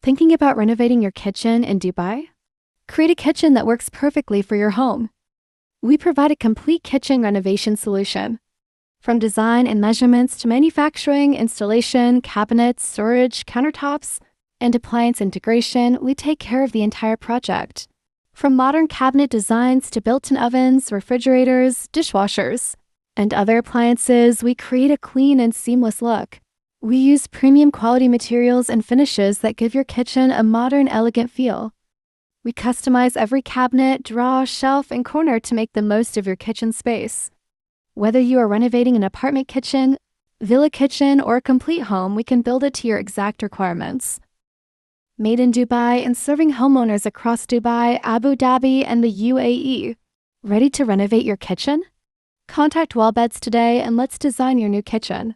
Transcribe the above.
Thinking about renovating your kitchen in Dubai? Create a kitchen that works perfectly for your home. We provide a complete kitchen renovation solution. From design and measurements to manufacturing, installation, cabinets, storage, countertops, and appliance integration, we take care of the entire project. From modern cabinet designs to built-in ovens, refrigerators, dishwashers, and other appliances, we create a clean and seamless look. We use premium quality materials and finishes that give your kitchen a modern, elegant feel. We customize every cabinet, drawer, shelf, and corner to make the most of your kitchen space. Whether you are renovating an apartment kitchen, villa kitchen, or a complete home, we can build it to your exact requirements. Made in Dubai and serving homeowners across Dubai, Abu Dhabi, and the UAE. Ready to renovate your kitchen? Contact Wallbedz today and let's design your new kitchen.